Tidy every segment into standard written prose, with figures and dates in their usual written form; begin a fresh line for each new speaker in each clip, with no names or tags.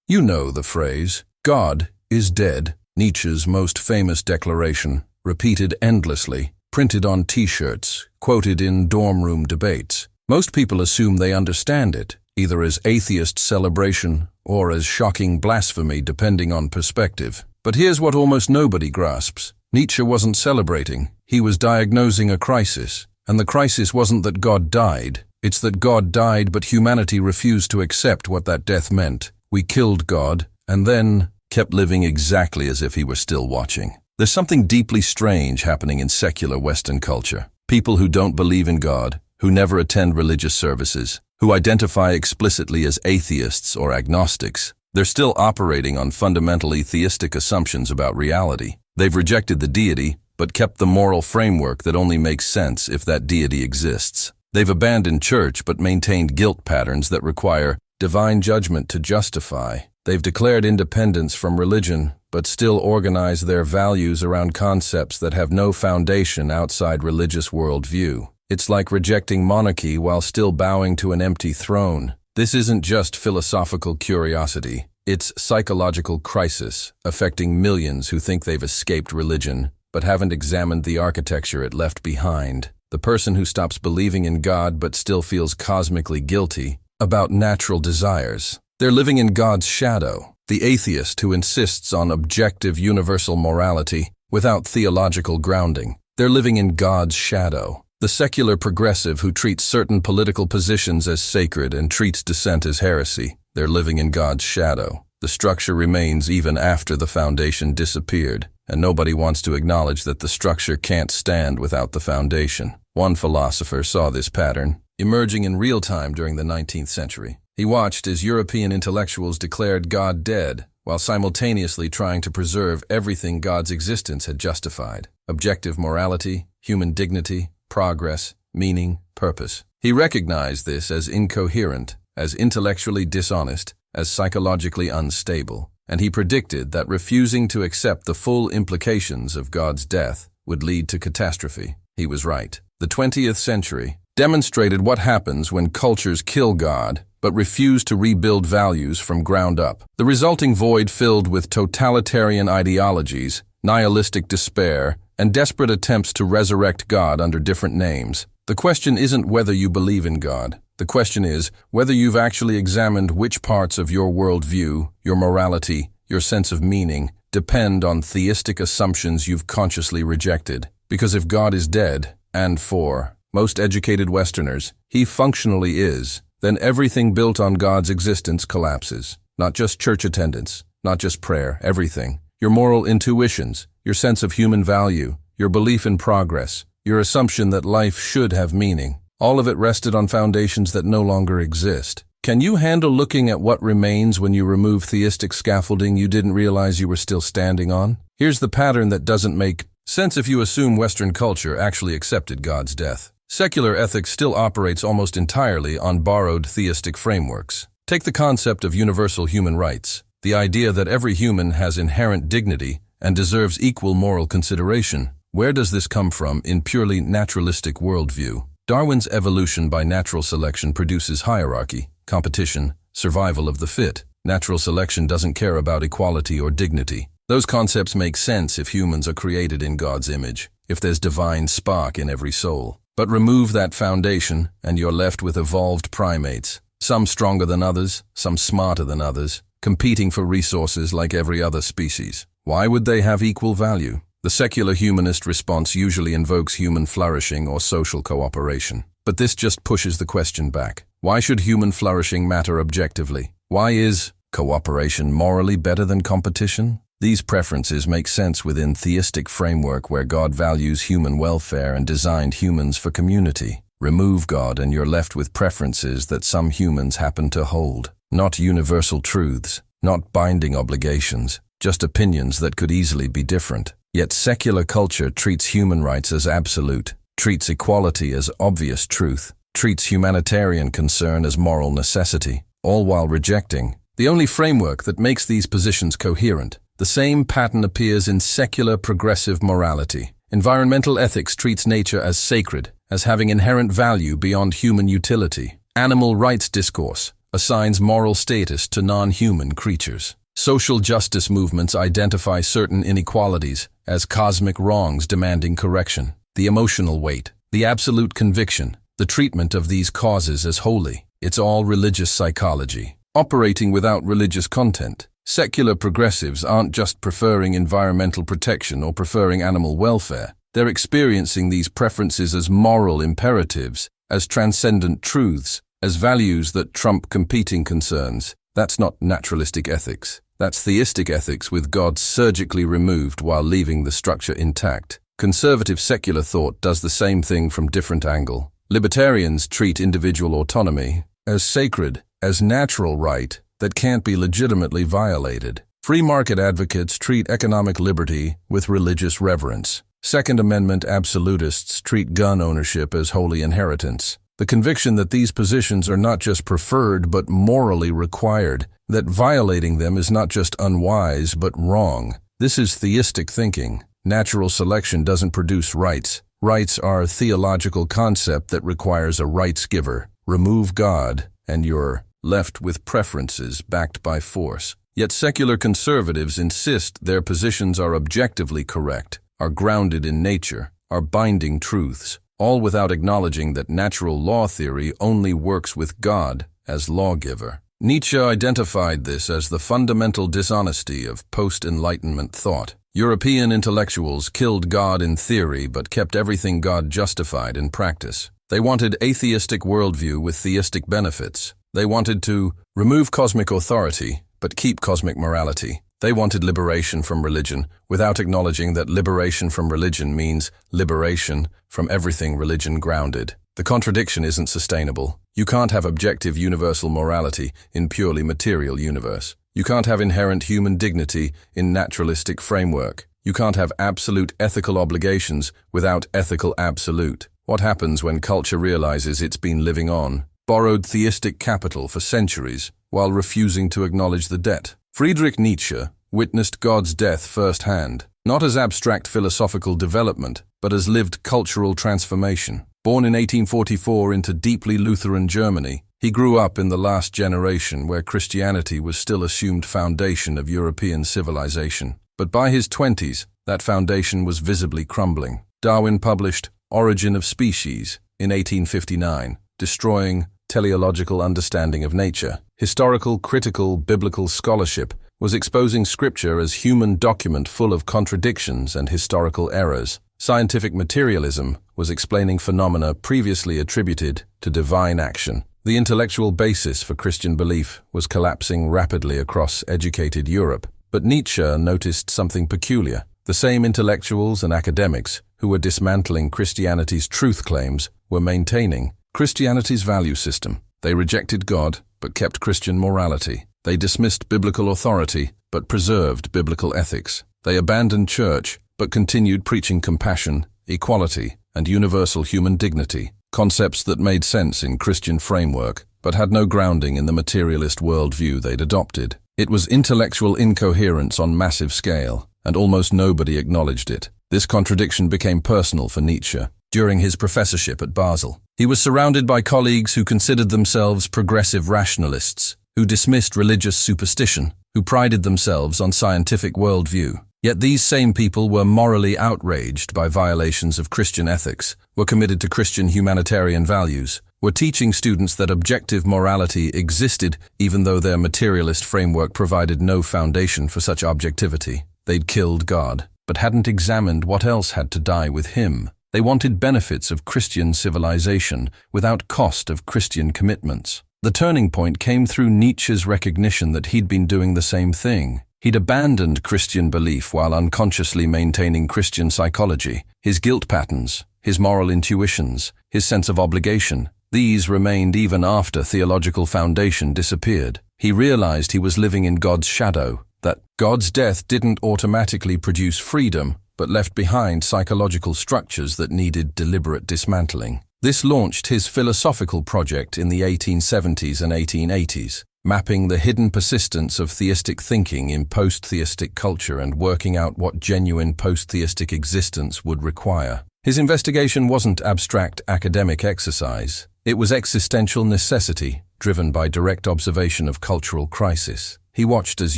You know the phrase, "God is dead," Nietzsche's most famous declaration, repeated endlessly, printed on T-shirts, quoted in dorm room debates. Most people assume they understand it, either as atheist celebration or as shocking blasphemy depending on perspective. But here's what almost nobody grasps. Nietzsche wasn't celebrating, he was diagnosing a crisis. And the crisis wasn't that God died, it's that God died but humanity refused to accept what that death meant. We killed God, and then kept living exactly as if he were still watching. There's something deeply strange happening in secular Western culture. People who don't believe in God, who never attend religious services, who identify explicitly as atheists or agnostics, they're still operating on fundamentally theistic assumptions about reality. They've rejected the deity, but kept the moral framework that only makes sense if that deity exists. They've abandoned church but maintained guilt patterns that require divine judgment to justify. They've declared independence from religion, but still organize their values around concepts that have no foundation outside religious worldview. It's like rejecting monarchy while still bowing to an empty throne. This isn't just philosophical curiosity. It's psychological crisis, affecting millions who think they've escaped religion, but haven't examined the architecture it left behind. The person who stops believing in God but still feels cosmically guilty about natural desires. They're living in God's shadow. The atheist who insists on objective universal morality without theological grounding. They're living in God's shadow. The secular progressive who treats certain political positions as sacred and treats dissent as heresy. They're living in God's shadow. The structure remains even after the foundation disappeared, and nobody wants to acknowledge that the structure can't stand without the foundation. One philosopher saw this pattern emerging in real time during the 19th century. He watched as European intellectuals declared God dead, while simultaneously trying to preserve everything God's existence had justified: objective morality, human dignity, progress, meaning, purpose. He recognized this as incoherent, as intellectually dishonest, as psychologically unstable, and he predicted that refusing to accept the full implications of God's death would lead to catastrophe. He was right. The 20th century demonstrated what happens when cultures kill God but refuse to rebuild values from ground up. The resulting void filled with totalitarian ideologies, nihilistic despair, and desperate attempts to resurrect God under different names. The question isn't whether you believe in God. The question is whether you've actually examined which parts of your worldview, your morality, your sense of meaning, depend on theistic assumptions you've consciously rejected. Because if God is dead, and for most educated Westerners, he functionally is, then everything built on God's existence collapses. Not just church attendance, not just prayer, everything. Your moral intuitions, your sense of human value, your belief in progress, your assumption that life should have meaning. All of it rested on foundations that no longer exist. Can you handle looking at what remains when you remove theistic scaffolding you didn't realize you were still standing on? Here's the pattern that doesn't make sense if you assume Western culture actually accepted God's death. Secular ethics still operates almost entirely on borrowed theistic frameworks. Take the concept of universal human rights, the idea that every human has inherent dignity and deserves equal moral consideration. Where does this come from in purely naturalistic worldview? Darwin's evolution by natural selection produces hierarchy, competition, survival of the fit. Natural selection doesn't care about equality or dignity. Those concepts make sense if humans are created in God's image, if there's divine spark in every soul. But remove that foundation, and you're left with evolved primates, some stronger than others, some smarter than others, competing for resources like every other species. Why would they have equal value? The secular humanist response usually invokes human flourishing or social cooperation. But this just pushes the question back. Why should human flourishing matter objectively? Why is cooperation morally better than competition? These preferences make sense within theistic framework where God values human welfare and designed humans for community. Remove God and you're left with preferences that some humans happen to hold. Not universal truths, not binding obligations, just opinions that could easily be different. Yet secular culture treats human rights as absolute, treats equality as obvious truth, treats humanitarian concern as moral necessity, all while rejecting the only framework that makes these positions coherent. The same pattern appears in secular progressive morality. Environmental ethics treats nature as sacred, as having inherent value beyond human utility. Animal rights discourse assigns moral status to non-human creatures. Social justice movements identify certain inequalities as cosmic wrongs demanding correction. The emotional weight, the absolute conviction, the treatment of these causes as holy. It's all religious psychology, operating without religious content. Secular progressives aren't just preferring environmental protection or preferring animal welfare. They're experiencing these preferences as moral imperatives, as transcendent truths, as values that trump competing concerns. That's not naturalistic ethics. That's theistic ethics with God surgically removed while leaving the structure intact. Conservative secular thought does the same thing from different angle. Libertarians treat individual autonomy as sacred, as natural right that can't be legitimately violated. Free market advocates treat economic liberty with religious reverence. Second Amendment absolutists treat gun ownership as holy inheritance. The conviction that these positions are not just preferred but morally required, that violating them is not just unwise but wrong. This is theistic thinking. Natural selection doesn't produce rights. Rights are a theological concept that requires a rights giver. Remove God, and you're left with preferences backed by force. Yet secular conservatives insist their positions are objectively correct, are grounded in nature, are binding truths, all without acknowledging that natural law theory only works with God as lawgiver. Nietzsche identified this as the fundamental dishonesty of post-Enlightenment thought. European intellectuals killed God in theory but kept everything God justified in practice. They wanted atheistic worldview with theistic benefits. They wanted to remove cosmic authority but keep cosmic morality. They wanted liberation from religion without acknowledging that liberation from religion means liberation from everything religion grounded. The contradiction isn't sustainable. You can't have objective universal morality in purely material universe. You can't have inherent human dignity in naturalistic framework. You can't have absolute ethical obligations without ethical absolute. What happens when culture realizes it's been living on borrowed theistic capital for centuries while refusing to acknowledge the debt? Friedrich Nietzsche witnessed God's death firsthand, not as abstract philosophical development, but as lived cultural transformation. Born in 1844 into deeply Lutheran Germany, he grew up in the last generation where Christianity was still assumed foundation of European civilization. But by his 20s, that foundation was visibly crumbling. Darwin published Origin of Species in 1859, destroying teleological understanding of nature. Historical, critical, biblical scholarship was exposing scripture as human document full of contradictions and historical errors. Scientific materialism was explaining phenomena previously attributed to divine action. The intellectual basis for Christian belief was collapsing rapidly across educated Europe. But Nietzsche noticed something peculiar. The same intellectuals and academics who were dismantling Christianity's truth claims were maintaining Christianity's value system. They rejected God, but kept Christian morality. They dismissed biblical authority, but preserved biblical ethics. They abandoned church, but continued preaching compassion, equality, and universal human dignity, concepts that made sense in Christian framework, but had no grounding in the materialist worldview they'd adopted. It was intellectual incoherence on massive scale, and almost nobody acknowledged it. This contradiction became personal for Nietzsche. During his professorship at Basel, he was surrounded by colleagues who considered themselves progressive rationalists, who dismissed religious superstition, who prided themselves on scientific worldview. Yet these same people were morally outraged by violations of Christian ethics, were committed to Christian humanitarian values, were teaching students that objective morality existed even though their materialist framework provided no foundation for such objectivity. They'd killed God, but hadn't examined what else had to die with him. They wanted benefits of Christian civilization without cost of Christian commitments. The turning point came through Nietzsche's recognition that he'd been doing the same thing. He'd abandoned Christian belief while unconsciously maintaining Christian psychology. His guilt patterns, his moral intuitions, his sense of obligation, these remained even after theological foundation disappeared. He realized he was living in God's shadow, that God's death didn't automatically produce freedom, but left behind psychological structures that needed deliberate dismantling. This launched his philosophical project in the 1870s and 1880s, mapping the hidden persistence of theistic thinking in post-theistic culture and working out what genuine post-theistic existence would require. His investigation wasn't abstract academic exercise. It was existential necessity, driven by direct observation of cultural crisis. He watched as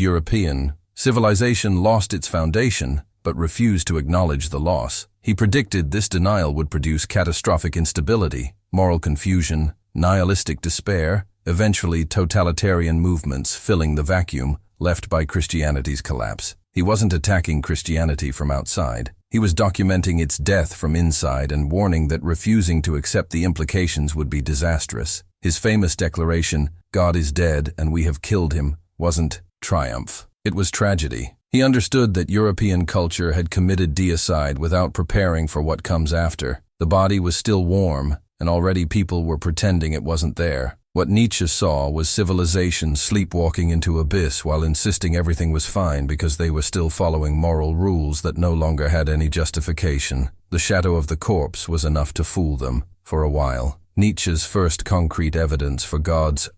European civilization lost its foundation, but refused to acknowledge the loss. He predicted this denial would produce catastrophic instability, moral confusion, nihilistic despair, eventually totalitarian movements filling the vacuum left by Christianity's collapse. He wasn't attacking Christianity from outside. He was documenting its death from inside and warning that refusing to accept the implications would be disastrous. His famous declaration, "God is dead and we have killed him," wasn't triumph. It was tragedy. He understood that European culture had committed deicide without preparing for what comes after. The body was still warm, and already people were pretending it wasn't there. What Nietzsche saw was civilization sleepwalking into abyss while insisting everything was fine because they were still following moral rules that no longer had any justification. The shadow of the corpse was enough to fool them, for a while. Nietzsche's first concrete evidence for God's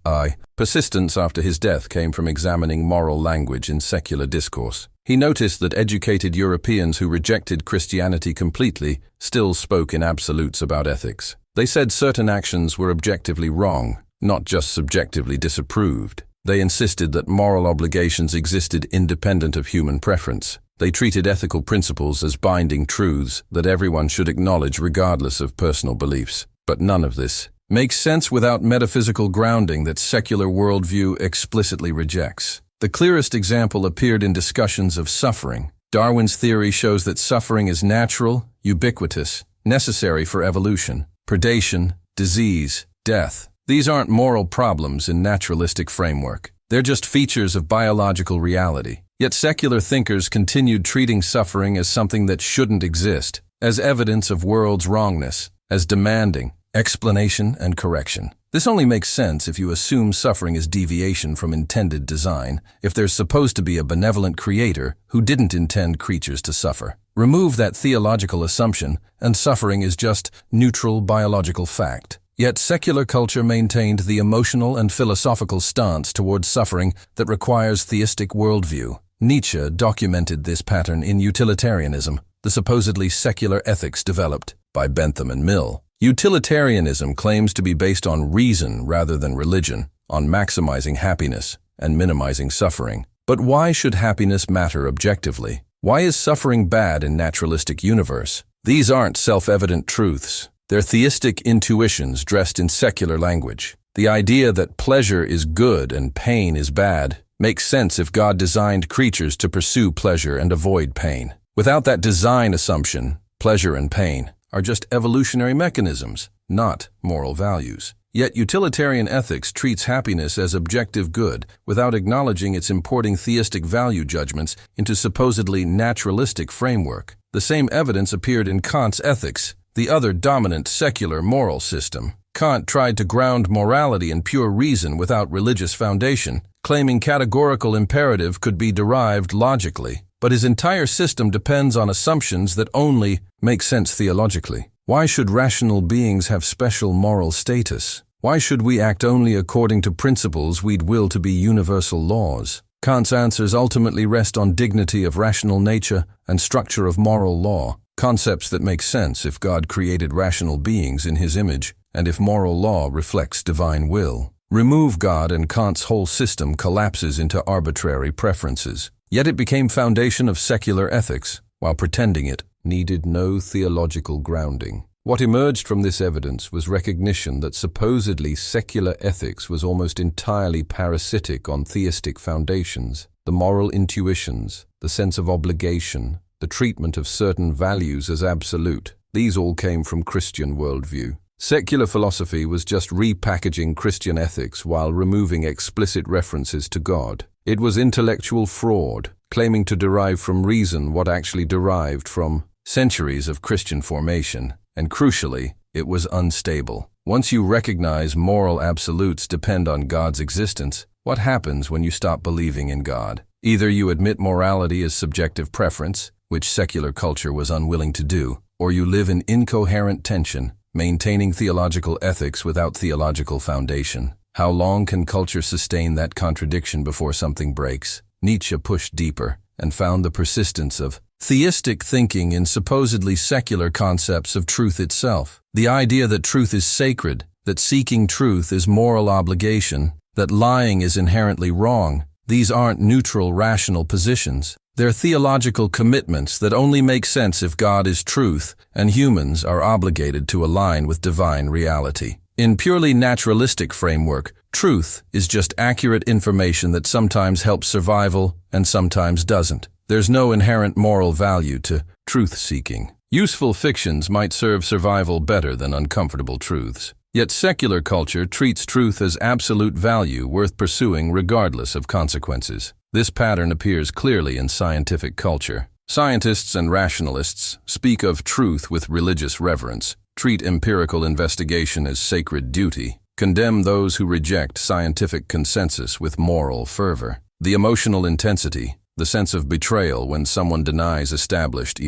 persistence after his death came from examining moral language in secular discourse. He noticed that educated Europeans who rejected Christianity completely still spoke in absolutes about ethics. They said certain actions were objectively wrong, not just subjectively disapproved. They insisted that moral obligations existed independent of human preference. They treated ethical principles as binding truths that everyone should acknowledge regardless of personal beliefs. But none of this makes sense without metaphysical grounding that secular worldview explicitly rejects. The clearest example appeared in discussions of suffering. Darwin's theory shows that suffering is natural, ubiquitous, necessary for evolution. Predation, disease, death. These aren't moral problems in naturalistic framework. They're just features of biological reality. Yet secular thinkers continued treating suffering as something that shouldn't exist, as evidence of world's wrongness, as demanding explanation and correction. This only makes sense if you assume suffering is deviation from intended design, if there's supposed to be a benevolent creator who didn't intend creatures to suffer. Remove that theological assumption, and suffering is just neutral biological fact. Yet secular culture maintained the emotional and philosophical stance towards suffering that requires theistic worldview. Nietzsche documented this pattern in Utilitarianism, the supposedly secular ethics developed by Bentham and Mill. Utilitarianism claims to be based on reason rather than religion, on maximizing happiness and minimizing suffering. But why should happiness matter objectively? Why is suffering bad in naturalistic universe? These aren't self-evident truths. They're theistic intuitions dressed in secular language. The idea that pleasure is good and pain is bad makes sense if God designed creatures to pursue pleasure and avoid pain. Without that design assumption, pleasure and pain are just evolutionary mechanisms, not moral values. Yet utilitarian ethics treats happiness as objective good without acknowledging its importing theistic value judgments into supposedly naturalistic framework. The same evidence appeared in Kant's ethics, the other dominant secular moral system. Kant tried to ground morality in pure reason without religious foundation, claiming categorical imperative could be derived logically. But his entire system depends on assumptions that only make sense theologically. Why should rational beings have special moral status? Why should we act only according to principles we'd will to be universal laws? Kant's answers ultimately rest on dignity of rational nature and structure of moral law, concepts that make sense if God created rational beings in his image and if moral law reflects divine will. Remove God and Kant's whole system collapses into arbitrary preferences. Yet it became foundation of secular ethics, while pretending it needed no theological grounding. What emerged from this evidence was recognition that supposedly secular ethics was almost entirely parasitic on theistic foundations. The moral intuitions, the sense of obligation, the treatment of certain values as absolute, these all came from Christian worldview. Secular philosophy was just repackaging Christian ethics while removing explicit references to God. It was intellectual fraud, claiming to derive from reason what actually derived from centuries of Christian formation. And crucially, it was unstable. Once you recognize moral absolutes depend on God's existence, what happens when you stop believing in God? Either you admit morality as subjective preference, which secular culture was unwilling to do, or you live in incoherent tension, maintaining theological ethics without theological foundation. How long can culture sustain that contradiction before something breaks? Nietzsche pushed deeper and found the persistence of theistic thinking in supposedly secular concepts of truth itself. The idea that truth is sacred, that seeking truth is moral obligation, that lying is inherently wrong. These aren't neutral, rational positions. They're theological commitments that only make sense if God is truth and humans are obligated to align with divine reality. In purely naturalistic framework, truth is just accurate information that sometimes helps survival and sometimes doesn't. There's no inherent moral value to truth-seeking. Useful fictions might serve survival better than uncomfortable truths. Yet secular culture treats truth as absolute value worth pursuing regardless of consequences. This pattern appears clearly in scientific culture. Scientists and rationalists speak of truth with religious reverence, treat empirical investigation as sacred duty, condemn those who reject scientific consensus with moral fervor. The emotional intensity, the sense of betrayal when someone denies established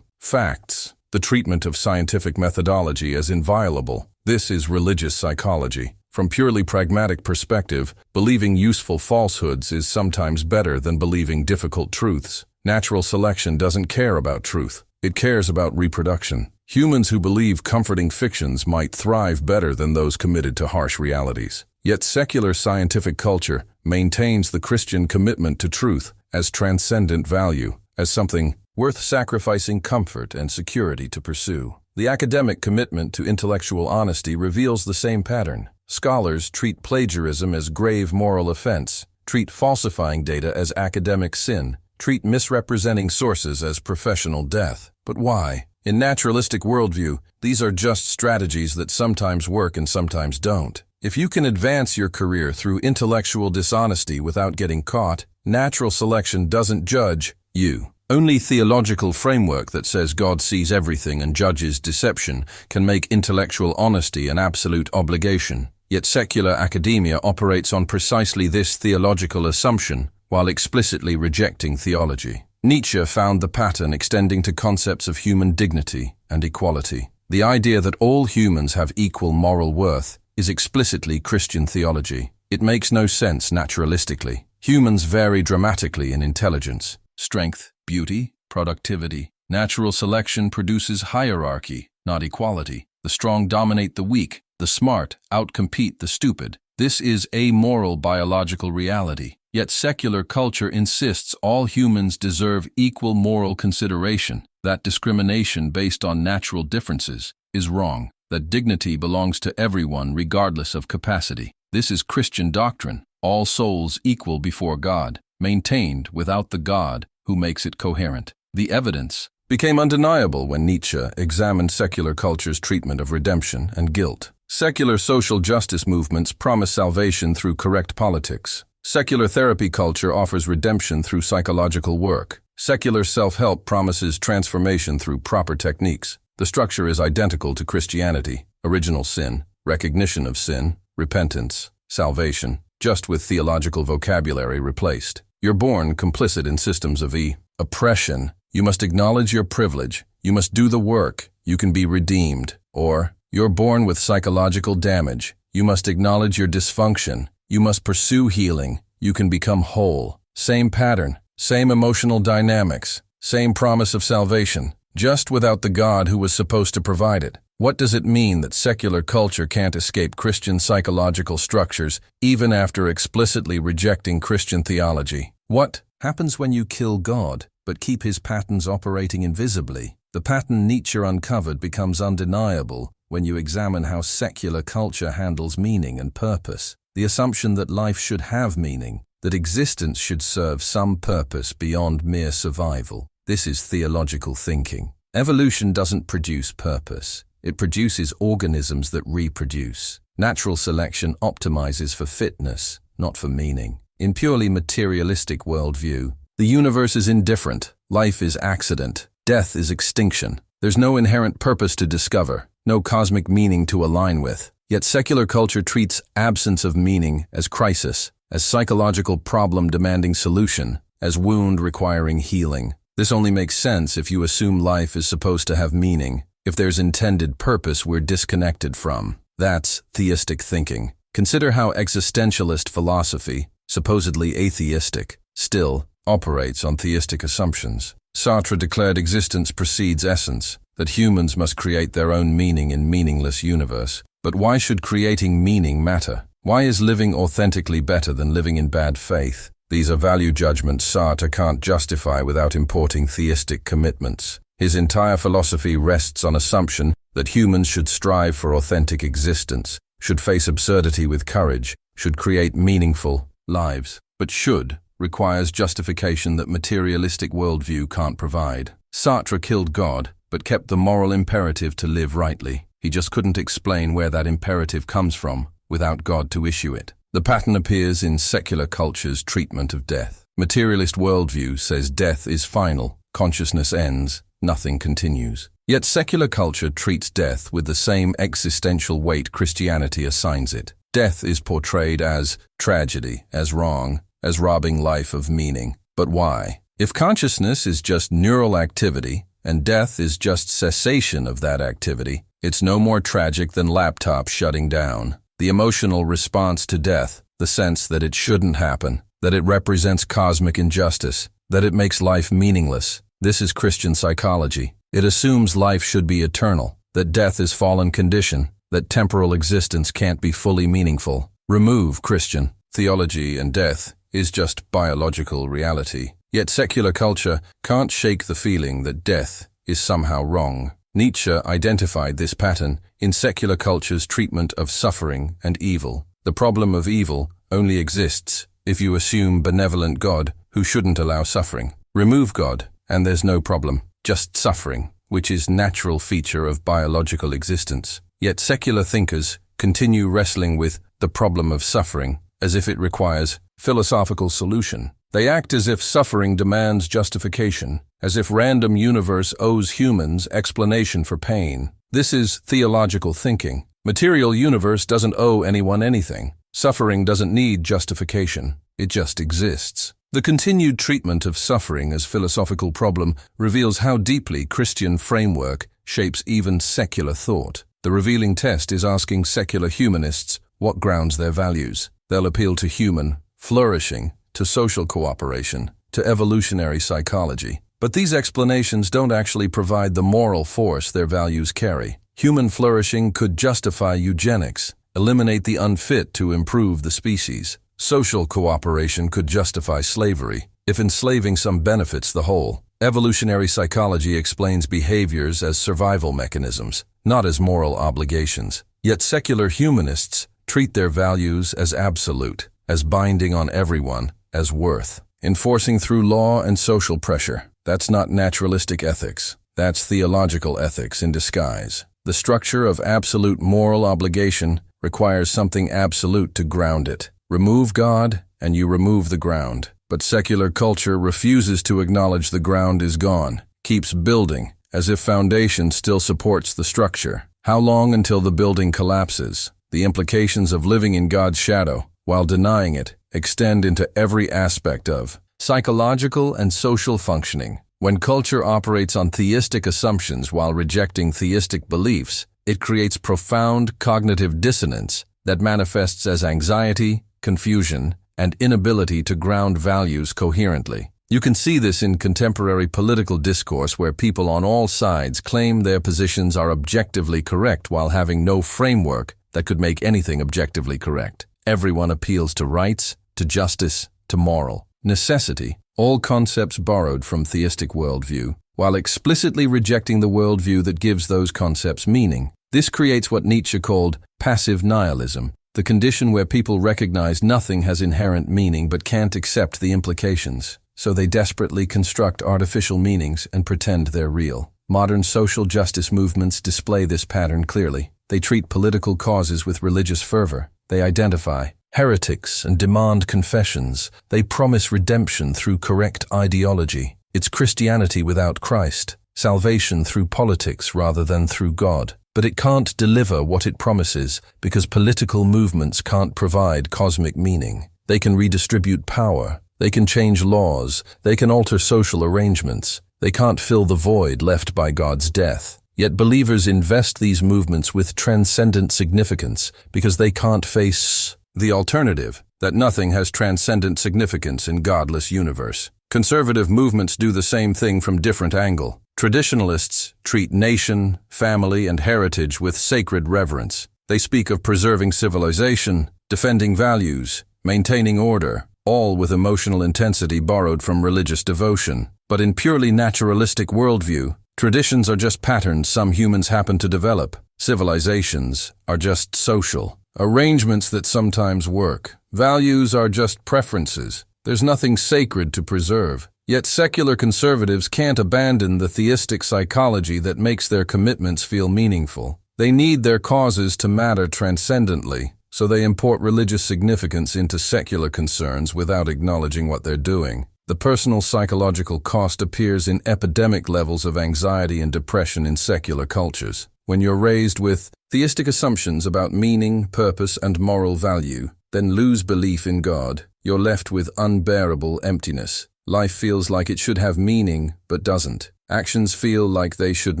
facts, the treatment of scientific methodology as inviolable. This is religious psychology. From purely pragmatic perspective, believing useful falsehoods is sometimes better than believing difficult truths. Natural selection doesn't care about truth. It cares about reproduction. Humans who believe comforting fictions might thrive better than those committed to harsh realities. Yet secular scientific culture maintains the Christian commitment to truth as transcendent value, as something worth sacrificing comfort and security to pursue. The academic commitment to intellectual honesty reveals the same pattern. Scholars treat plagiarism as grave moral offense, treat falsifying data as academic sin, treat misrepresenting sources as professional death. But why? In naturalistic worldview, these are just strategies that sometimes work and sometimes don't. If you can advance your career through intellectual dishonesty without getting caught, natural selection doesn't judge you. Only theological framework that says God sees everything and judges deception can make intellectual honesty an absolute obligation. Yet secular academia operates on precisely this theological assumption while explicitly rejecting theology. Nietzsche found the pattern extending to concepts of human dignity and equality. The idea that all humans have equal moral worth is explicitly Christian theology. It makes no sense naturalistically. Humans vary dramatically in intelligence, strength, beauty, productivity. Natural selection produces hierarchy, not equality. The strong dominate the weak. The smart outcompete the stupid. This is amoral biological reality. Yet secular culture insists all humans deserve equal moral consideration, that discrimination based on natural differences is wrong, that dignity belongs to everyone regardless of capacity. This is Christian doctrine, all souls equal before God, maintained without the God who makes it coherent. The evidence became undeniable when Nietzsche examined secular culture's treatment of redemption and guilt. Secular social justice movements promise salvation through correct politics. Secular therapy culture offers redemption through psychological work. Secular self-help promises transformation through proper techniques. The structure is identical to Christianity: original sin, recognition of sin, repentance, salvation, just with theological vocabulary replaced. You're born complicit in systems of oppression. You must acknowledge your privilege. You must do the work. You can be redeemed. Or, you're born with psychological damage. You must acknowledge your dysfunction. You must pursue healing. You can become whole. Same pattern, same emotional dynamics, same promise of salvation, just without the God who was supposed to provide it. What does it mean that secular culture can't escape Christian psychological structures even after explicitly rejecting Christian theology? What happens when you kill God but keep his patterns operating invisibly? The pattern Nietzsche uncovered becomes undeniable when you examine how secular culture handles meaning and purpose. The assumption that life should have meaning, that existence should serve some purpose beyond mere survival. This is theological thinking. Evolution doesn't produce purpose. It produces organisms that reproduce. Natural selection optimizes for fitness, not for meaning. In purely materialistic worldview, the universe is indifferent. Life is accident. Death is extinction. There's no inherent purpose to discover, no cosmic meaning to align with. Yet secular culture treats absence of meaning as crisis, as psychological problem demanding solution, as wound requiring healing. This only makes sense if you assume life is supposed to have meaning, if there's intended purpose we're disconnected from. That's theistic thinking. Consider how existentialist philosophy, supposedly atheistic, still operates on theistic assumptions. Sartre declared existence precedes essence, that humans must create their own meaning in meaningless universe. But why should creating meaning matter? Why is living authentically better than living in bad faith? These are value judgments Sartre can't justify without importing theistic commitments. His entire philosophy rests on assumption that humans should strive for authentic existence, should face absurdity with courage, should create meaningful lives. But should requires justification that materialistic worldview can't provide. Sartre killed God, but kept the moral imperative to live rightly. He just couldn't explain where that imperative comes from without God to issue it. The pattern appears in secular culture's treatment of death. Materialist worldview says death is final, consciousness ends, nothing continues. Yet secular culture treats death with the same existential weight Christianity assigns it. Death is portrayed as tragedy, as wrong, as robbing life of meaning. But why? If consciousness is just neural activity, and death is just cessation of that activity, it's no more tragic than laptops shutting down. The emotional response to death, the sense that it shouldn't happen, that it represents cosmic injustice, that it makes life meaningless. This is Christian psychology. It assumes life should be eternal, that death is fallen condition, that temporal existence can't be fully meaningful. Remove Christian theology and death is just biological reality. Yet secular culture can't shake the feeling that death is somehow wrong. Nietzsche identified this pattern in secular culture's treatment of suffering and evil. The problem of evil only exists if you assume benevolent God who shouldn't allow suffering. Remove God, and there's no problem, just suffering, which is natural feature of biological existence. Yet secular thinkers continue wrestling with the problem of suffering as if it requires philosophical solution. They act as if suffering demands justification, as if random universe owes humans explanation for pain. This is theological thinking. Material universe doesn't owe anyone anything. Suffering doesn't need justification. It just exists. The continued treatment of suffering as philosophical problem reveals how deeply Christian framework shapes even secular thought. The revealing test is asking secular humanists what grounds their values. They'll appeal to human flourishing, to social cooperation, to evolutionary psychology. But these explanations don't actually provide the moral force their values carry. Human flourishing could justify eugenics, eliminate the unfit to improve the species. Social cooperation could justify slavery, if enslaving some benefits the whole. Evolutionary psychology explains behaviors as survival mechanisms, not as moral obligations. Yet secular humanists treat their values as absolute, as binding on everyone, as worth, enforcing through law and social pressure. That's not naturalistic ethics. That's theological ethics in disguise. The structure of absolute moral obligation requires something absolute to ground it. Remove God, and you remove the ground. But secular culture refuses to acknowledge the ground is gone, keeps building, as if foundation still supports the structure. How long until the building collapses? The implications of living in God's shadow, while denying it, extend into every aspect of psychological and social functioning. When culture operates on theistic assumptions while rejecting theistic beliefs, it creates profound cognitive dissonance that manifests as anxiety, confusion, and inability to ground values coherently. You can see this in contemporary political discourse where people on all sides claim their positions are objectively correct while having no framework that could make anything objectively correct. Everyone appeals to rights, to justice, to moral necessity, all concepts borrowed from theistic worldview, while explicitly rejecting the worldview that gives those concepts meaning. This creates what Nietzsche called passive nihilism, the condition where people recognize nothing has inherent meaning but can't accept the implications, so they desperately construct artificial meanings and pretend they're real. Modern social justice movements display this pattern clearly. They treat political causes with religious fervor. They identify heretics and demand confessions. They promise redemption through correct ideology. It's Christianity without Christ, salvation through politics rather than through God. But it can't deliver what it promises because political movements can't provide cosmic meaning. They can redistribute power. They can change laws. They can alter social arrangements. They can't fill the void left by God's death. Yet believers invest these movements with transcendent significance because they can't face the alternative, that nothing has transcendent significance in godless universe. Conservative movements do the same thing from different angle. Traditionalists treat nation, family, and heritage with sacred reverence. They speak of preserving civilization, defending values, maintaining order, all with emotional intensity borrowed from religious devotion. But in purely naturalistic worldview, traditions are just patterns some humans happen to develop. Civilizations are just social arrangements that sometimes work. Values are just preferences. There's nothing sacred to preserve. Yet secular conservatives can't abandon the theistic psychology that makes their commitments feel meaningful. They need their causes to matter transcendently, so they import religious significance into secular concerns without acknowledging what they're doing. The personal psychological cost appears in epidemic levels of anxiety and depression in secular cultures. When you're raised with theistic assumptions about meaning, purpose, and moral value, then lose belief in God, you're left with unbearable emptiness. Life feels like it should have meaning, but doesn't. Actions feel like they should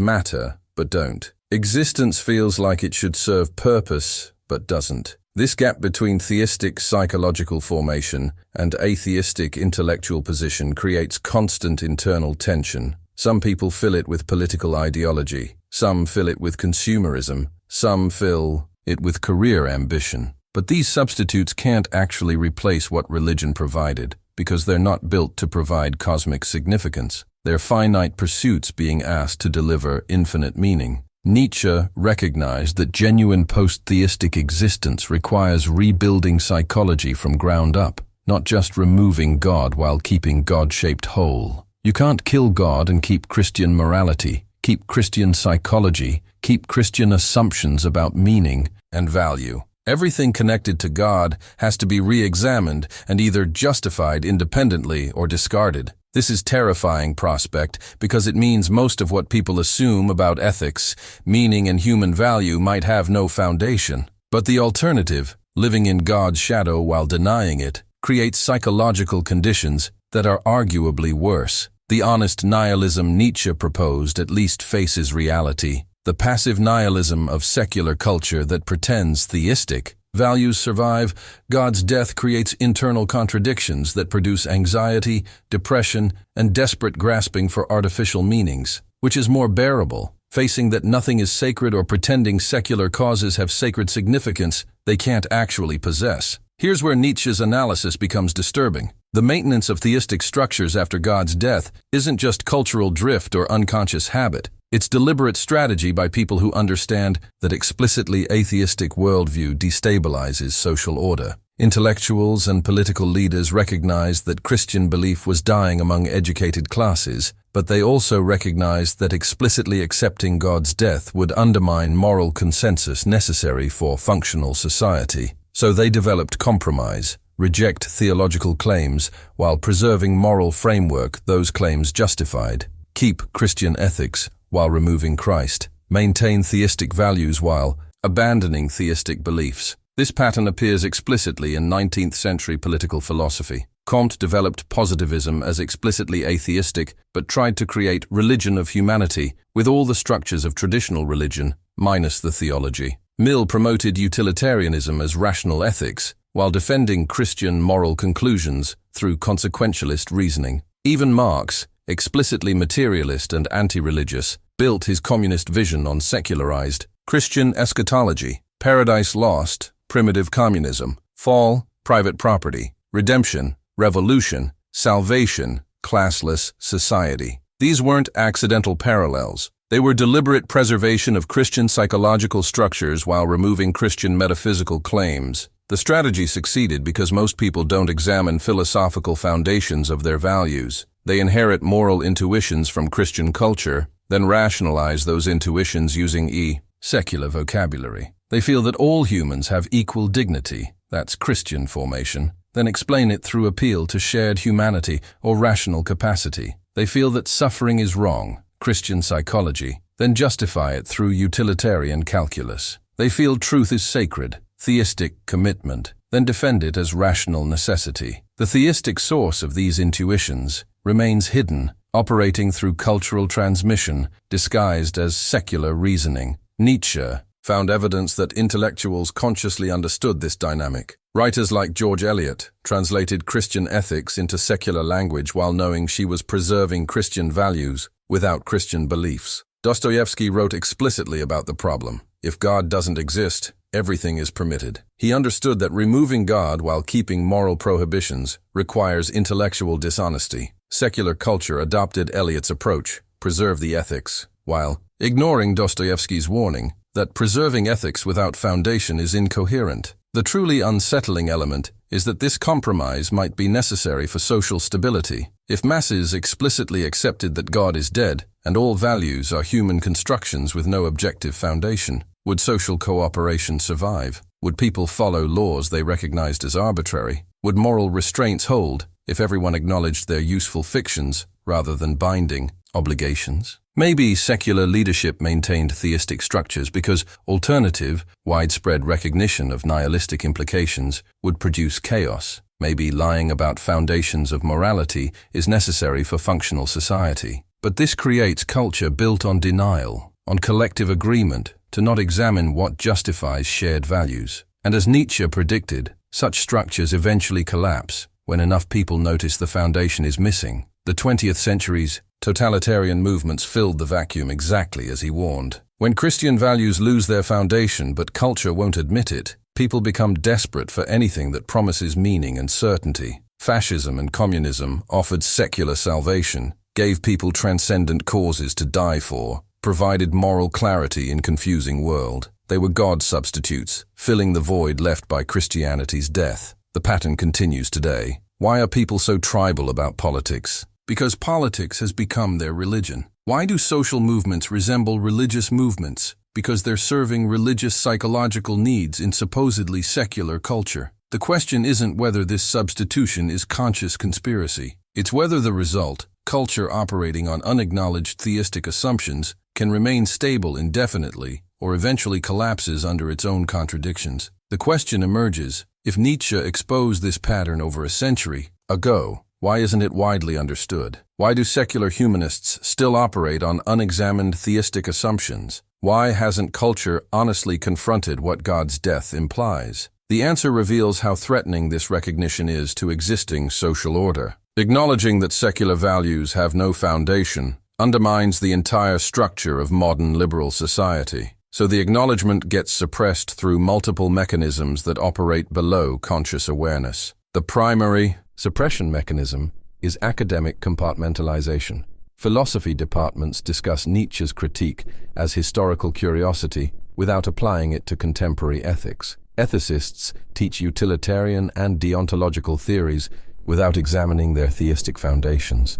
matter, but don't. Existence feels like it should serve purpose, but doesn't. This gap between theistic psychological formation and atheistic intellectual position creates constant internal tension. Some people fill it with political ideology. Some fill it with consumerism. Some fill it with career ambition. But these substitutes can't actually replace what religion provided, because they're not built to provide cosmic significance. They're finite pursuits being asked to deliver infinite meaning. Nietzsche recognized that genuine post-theistic existence requires rebuilding psychology from ground up, not just removing God while keeping God-shaped whole. You can't kill God and keep Christian morality, keep Christian psychology, keep Christian assumptions about meaning and value. Everything connected to God has to be re-examined and either justified independently or discarded. This is a terrifying prospect because it means most of what people assume about ethics, meaning, and human value might have no foundation. But the alternative, living in God's shadow while denying it, creates psychological conditions that are arguably worse. The honest nihilism Nietzsche proposed at least faces reality. The passive nihilism of secular culture that pretends theistic values survive, God's death creates internal contradictions that produce anxiety, depression, and desperate grasping for artificial meanings. Which is more bearable, facing that nothing is sacred or pretending secular causes have sacred significance they can't actually possess? Here's where Nietzsche's analysis becomes disturbing. The maintenance of theistic structures after God's death isn't just cultural drift or unconscious habit. It's deliberate strategy by people who understand that explicitly atheistic worldview destabilizes social order. Intellectuals and political leaders recognized that Christian belief was dying among educated classes, but they also recognized that explicitly accepting God's death would undermine moral consensus necessary for functional society. So they developed compromise, reject theological claims while preserving moral framework those claims justified, keep Christian ethics while removing Christ, maintain theistic values while abandoning theistic beliefs. This pattern appears explicitly in 19th century political philosophy. Comte developed positivism as explicitly atheistic, but tried to create religion of humanity with all the structures of traditional religion, minus the theology. Mill promoted utilitarianism as rational ethics, while defending Christian moral conclusions through consequentialist reasoning. Even Marx, explicitly materialist and anti-religious, built his communist vision on secularized Christian eschatology, paradise lost, primitive communism, fall, private property, redemption, revolution, salvation, classless society. These weren't accidental parallels. They were deliberate preservation of Christian psychological structures while removing Christian metaphysical claims. The strategy succeeded because most people don't examine philosophical foundations of their values. They inherit moral intuitions from Christian culture, then rationalize those intuitions using secular vocabulary. They feel that all humans have equal dignity, that's Christian formation, then explain it through appeal to shared humanity or rational capacity. They feel that suffering is wrong, Christian psychology, then justify it through utilitarian calculus. They feel truth is sacred, theistic commitment, then defend it as rational necessity. The theistic source of these intuitions remains hidden, operating through cultural transmission, disguised as secular reasoning. Nietzsche found evidence that intellectuals consciously understood this dynamic. Writers like George Eliot translated Christian ethics into secular language while knowing she was preserving Christian values without Christian beliefs. Dostoevsky wrote explicitly about the problem. If God doesn't exist, everything is permitted. He understood that removing God while keeping moral prohibitions requires intellectual dishonesty. Secular culture adopted Eliot's approach, preserve the ethics, while ignoring Dostoevsky's warning that preserving ethics without foundation is incoherent. The truly unsettling element is that this compromise might be necessary for social stability. If masses explicitly accepted that God is dead and all values are human constructions with no objective foundation, would social cooperation survive? Would people follow laws they recognized as arbitrary? Would moral restraints hold if everyone acknowledged their useful fictions rather than binding obligations? Maybe secular leadership maintained theistic structures because alternative, widespread recognition of nihilistic implications would produce chaos. Maybe lying about foundations of morality is necessary for functional society. But this creates culture built on denial, on collective agreement to not examine what justifies shared values. And as Nietzsche predicted, such structures eventually collapse when enough people notice the foundation is missing. The 20th century's totalitarian movements filled the vacuum exactly as he warned. When Christian values lose their foundation but culture won't admit it, people become desperate for anything that promises meaning and certainty. Fascism and communism offered secular salvation, gave people transcendent causes to die for, provided moral clarity in a confusing world. They were God substitutes, filling the void left by Christianity's death. The pattern continues today. Why are people so tribal about politics? Because politics has become their religion. Why do social movements resemble religious movements? Because they're serving religious psychological needs in supposedly secular culture. The question isn't whether this substitution is conscious conspiracy. It's whether the result, culture operating on unacknowledged theistic assumptions, can remain stable indefinitely or eventually collapses under its own contradictions. The question emerges, if Nietzsche exposed this pattern over a century ago, why isn't it widely understood? Why do secular humanists still operate on unexamined theistic assumptions? Why hasn't culture honestly confronted what God's death implies? The answer reveals how threatening this recognition is to existing social order. Acknowledging that secular values have no foundation undermines the entire structure of modern liberal society. So the acknowledgement gets suppressed through multiple mechanisms that operate below conscious awareness. The primary suppression mechanism is academic compartmentalization. Philosophy departments discuss Nietzsche's critique as historical curiosity without applying it to contemporary ethics. Ethicists teach utilitarian and deontological theories without examining their theistic foundations.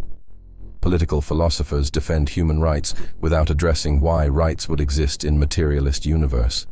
Political philosophers defend human rights without addressing why rights would exist in a materialist universe.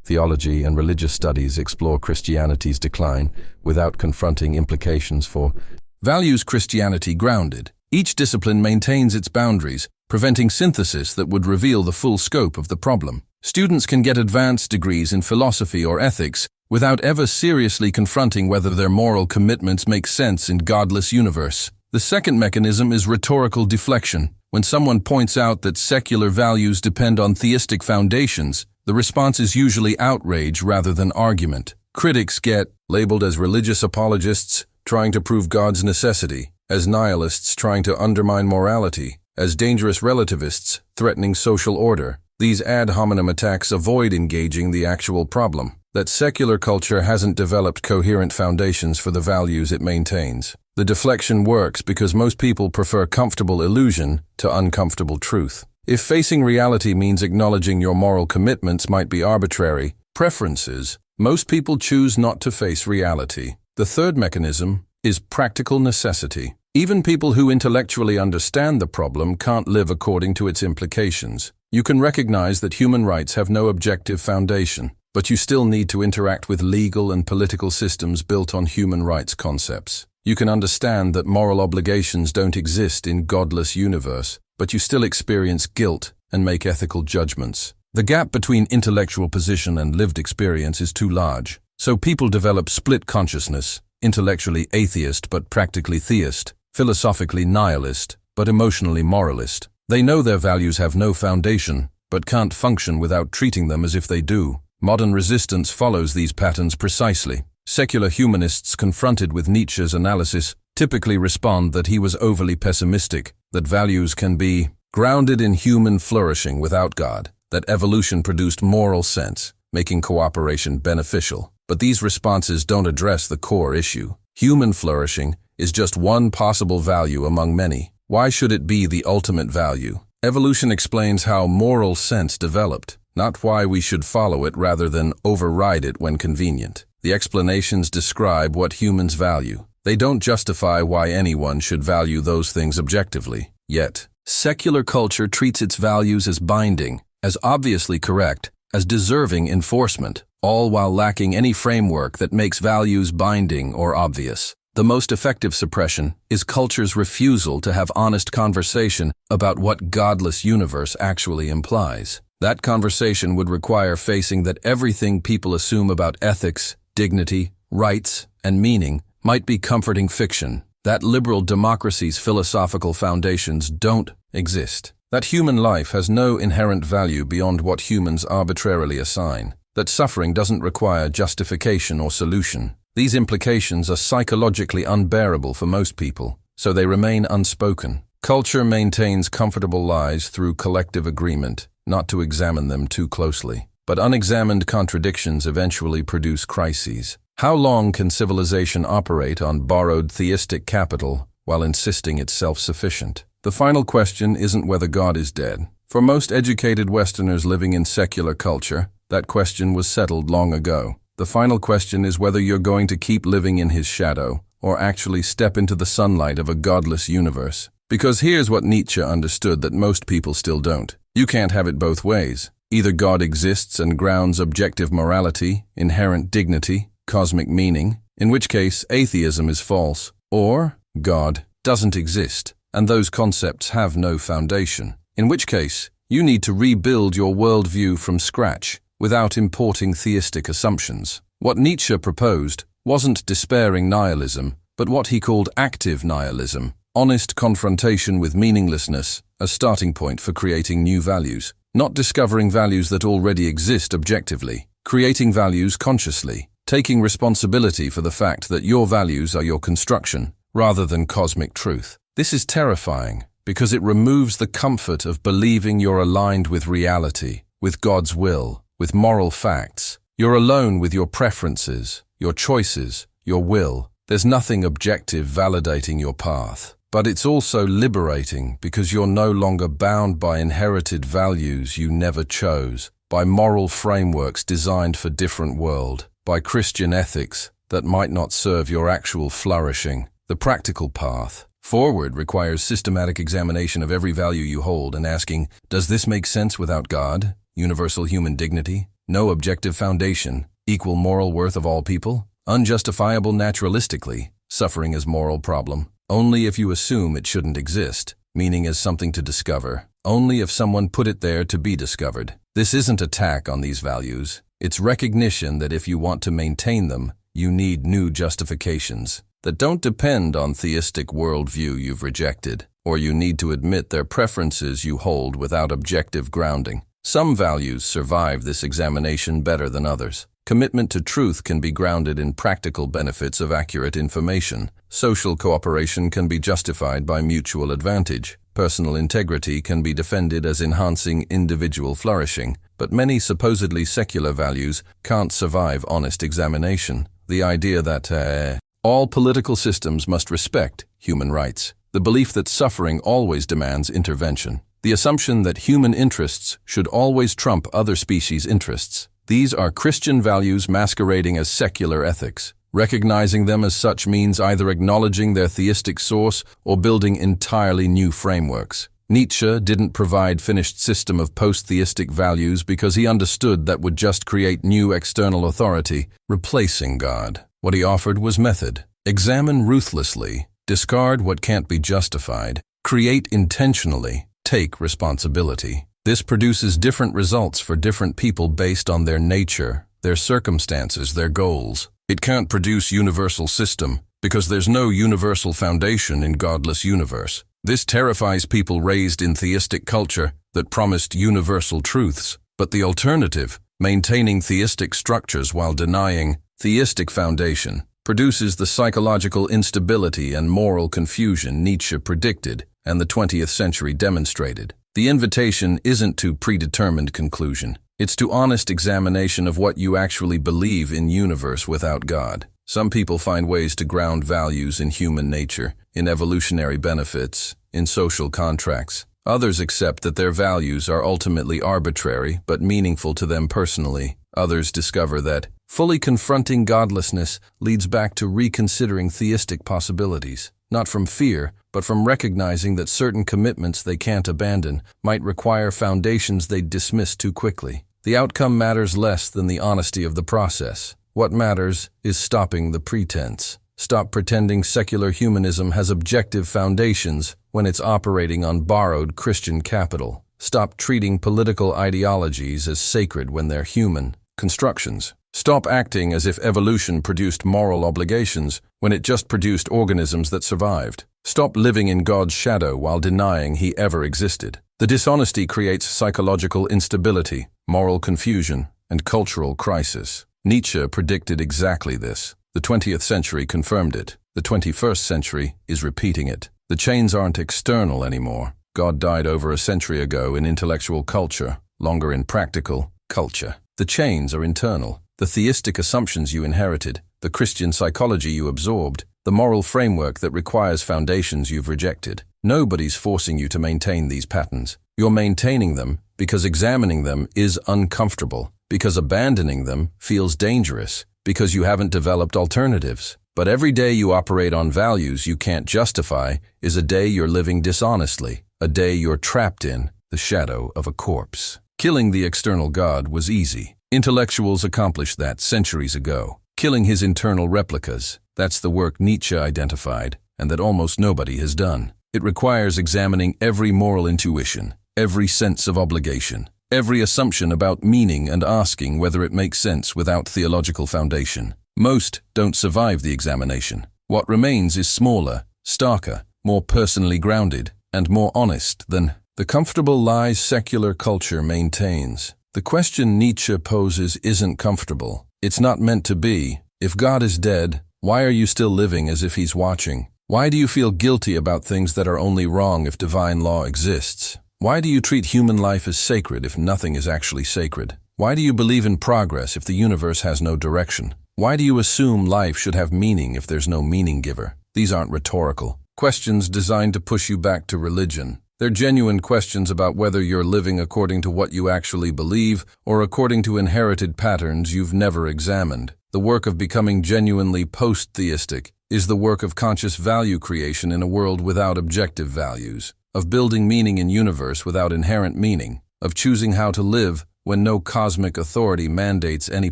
Theology and religious studies explore Christianity's decline without confronting implications for values Christianity grounded. Each discipline maintains its boundaries, preventing synthesis that would reveal the full scope of the problem. Students can get advanced degrees in philosophy or ethics without ever seriously confronting whether their moral commitments make sense in a godless universe. The second mechanism is rhetorical deflection. When someone points out that secular values depend on theistic foundations, the response is usually outrage rather than argument. Critics get labeled as religious apologists trying to prove God's necessity, as nihilists trying to undermine morality, as dangerous relativists threatening social order. These ad hominem attacks avoid engaging the actual problem, that secular culture hasn't developed coherent foundations for the values it maintains. The deflection works because most people prefer comfortable illusion to uncomfortable truth. If facing reality means acknowledging your moral commitments might be arbitrary preferences, most people choose not to face reality. The third mechanism is practical necessity. Even people who intellectually understand the problem can't live according to its implications. You can recognize that human rights have no objective foundation, but you still need to interact with legal and political systems built on human rights concepts. You can understand that moral obligations don't exist in a godless universe, but you still experience guilt and make ethical judgments. The gap between intellectual position and lived experience is too large, so people develop split consciousness, intellectually atheist but practically theist, philosophically nihilist but emotionally moralist. They know their values have no foundation, but can't function without treating them as if they do. Modern resistance follows these patterns precisely. Secular humanists confronted with Nietzsche's analysis typically respond that he was overly pessimistic, that values can be grounded in human flourishing without God, that evolution produced moral sense. making cooperation beneficial. But these responses don't address the core issue. Human flourishing is just one possible value among many. Why should it be the ultimate value? Evolution explains how moral sense developed, not why we should follow it rather than override it when convenient. The explanations describe what humans value. They don't justify why anyone should value those things objectively. Yet, secular culture treats its values as binding, as obviously correct, as deserving enforcement, all while lacking any framework that makes values binding or obvious. The most effective suppression is culture's refusal to have honest conversation about what godless universe actually implies. That conversation would require facing that everything people assume about ethics, dignity, rights, and meaning might be comforting fiction, that liberal democracy's philosophical foundations don't exist, that human life has no inherent value beyond what humans arbitrarily assign, that suffering doesn't require justification or solution. These implications are psychologically unbearable for most people, so they remain unspoken. Culture maintains comfortable lies through collective agreement, not to examine them too closely. But unexamined contradictions eventually produce crises. How long can civilization operate on borrowed theistic capital while insisting it's self-sufficient? The final question isn't whether God is dead. For most educated Westerners living in secular culture, that question was settled long ago. The final question is whether you're going to keep living in his shadow or actually step into the sunlight of a godless universe. Because here's what Nietzsche understood that most people still don't. You can't have it both ways. Either God exists and grounds objective morality, inherent dignity, cosmic meaning, in which case atheism is false, or God doesn't exist, and those concepts have no foundation, in which case you need to rebuild your worldview from scratch without importing theistic assumptions. What Nietzsche proposed wasn't despairing nihilism, but what he called active nihilism, honest confrontation with meaninglessness, a starting point for creating new values. Not discovering values that already exist objectively, creating values consciously, taking responsibility for the fact that your values are your construction, rather than cosmic truth. This is terrifying, because it removes the comfort of believing you're aligned with reality, with God's will, with moral facts. You're alone with your preferences, your choices, your will. There's nothing objective validating your path. But it's also liberating because you're no longer bound by inherited values you never chose, by moral frameworks designed for different world, by Christian ethics that might not serve your actual flourishing. The practical path forward requires systematic examination of every value you hold and asking, does this make sense without God, universal human dignity, no objective foundation, equal moral worth of all people, unjustifiable naturalistically, suffering as moral problem? Only if you assume it shouldn't exist, meaning as something to discover, only if someone put it there to be discovered. This isn't attack on these values. It's recognition that if you want to maintain them, you need new justifications that don't depend on theistic worldview you've rejected, or you need to admit they're preferences you hold without objective grounding. Some values survive this examination better than others. Commitment to truth can be grounded in practical benefits of accurate information. Social cooperation can be justified by mutual advantage. Personal integrity can be defended as enhancing individual flourishing. But many supposedly secular values can't survive honest examination. The idea that all political systems must respect human rights. The belief that suffering always demands intervention. The assumption that human interests should always trump other species' interests. These are Christian values masquerading as secular ethics. Recognizing them as such means either acknowledging their theistic source or building entirely new frameworks. Nietzsche didn't provide finished system of post-theistic values because he understood that would just create new external authority, replacing God. What he offered was method. Examine ruthlessly, discard what can't be justified, create intentionally, take responsibility. This produces different results for different people based on their nature, their circumstances, their goals. It can't produce universal system because there's no universal foundation in godless universe. This terrifies people raised in theistic culture that promised universal truths. But the alternative, maintaining theistic structures while denying theistic foundation, produces the psychological instability and moral confusion Nietzsche predicted and the 20th century demonstrated. The invitation isn't to predetermined conclusion. It's to honest examination of what you actually believe in universe without God. Some people find ways to ground values in human nature, in evolutionary benefits, in social contracts. Others accept that their values are ultimately arbitrary but meaningful to them personally. Others discover that fully confronting godlessness leads back to reconsidering theistic possibilities, not from fear, but from recognizing that certain commitments they can't abandon might require foundations they'd dismiss too quickly. The outcome matters less than the honesty of the process. What matters is stopping the pretense. Stop pretending secular humanism has objective foundations when it's operating on borrowed Christian capital. Stop treating political ideologies as sacred when they're human constructions. Stop acting as if evolution produced moral obligations when it just produced organisms that survived. Stop living in God's shadow while denying He ever existed. The dishonesty creates psychological instability, moral confusion, and cultural crisis. Nietzsche predicted exactly this. The 20th century confirmed it. The 21st century is repeating it. The chains aren't external anymore. God died over a century ago in intellectual culture, longer in practical culture. The chains are internal. The theistic assumptions you inherited, the Christian psychology you absorbed, the moral framework that requires foundations you've rejected. Nobody's forcing you to maintain these patterns. You're maintaining them because examining them is uncomfortable, because abandoning them feels dangerous, because you haven't developed alternatives. But every day you operate on values you can't justify is a day you're living dishonestly, a day you're trapped in the shadow of a corpse. Killing the external God was easy. Intellectuals accomplished that centuries ago. Killing his internal replicas, that's the work Nietzsche identified, and that almost nobody has done. It requires examining every moral intuition, every sense of obligation, every assumption about meaning and asking whether it makes sense without theological foundation. Most don't survive the examination. What remains is smaller, starker, more personally grounded, and more honest than the comfortable lies secular culture maintains. The question Nietzsche poses isn't comfortable. It's not meant to be. If God is dead, why are you still living as if He's watching? Why do you feel guilty about things that are only wrong if divine law exists? Why do you treat human life as sacred if nothing is actually sacred? Why do you believe in progress if the universe has no direction? Why do you assume life should have meaning if there's no meaning giver? These aren't rhetorical questions designed to push you back to religion. They're genuine questions about whether you're living according to what you actually believe or according to inherited patterns you've never examined. The work of becoming genuinely post-theistic is the work of conscious value creation in a world without objective values, of building meaning in universe without inherent meaning, of choosing how to live when no cosmic authority mandates any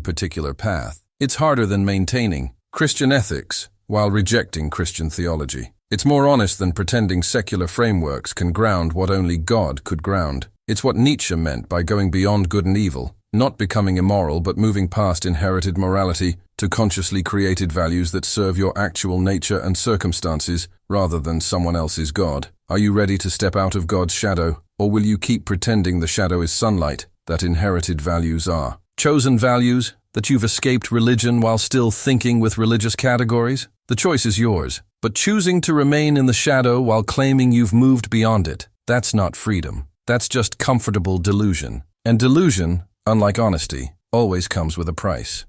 particular path. It's harder than maintaining Christian ethics while rejecting Christian theology. It's more honest than pretending secular frameworks can ground what only God could ground. It's what Nietzsche meant by going beyond good and evil, not becoming immoral but moving past inherited morality to consciously created values that serve your actual nature and circumstances rather than someone else's God. Are you ready to step out of God's shadow, or will you keep pretending the shadow is sunlight that inherited values are? Chosen values, that you've escaped religion while still thinking with religious categories? The choice is yours. But choosing to remain in the shadow while claiming you've moved beyond it, that's not freedom. That's just comfortable delusion. And delusion, unlike honesty, always comes with a price.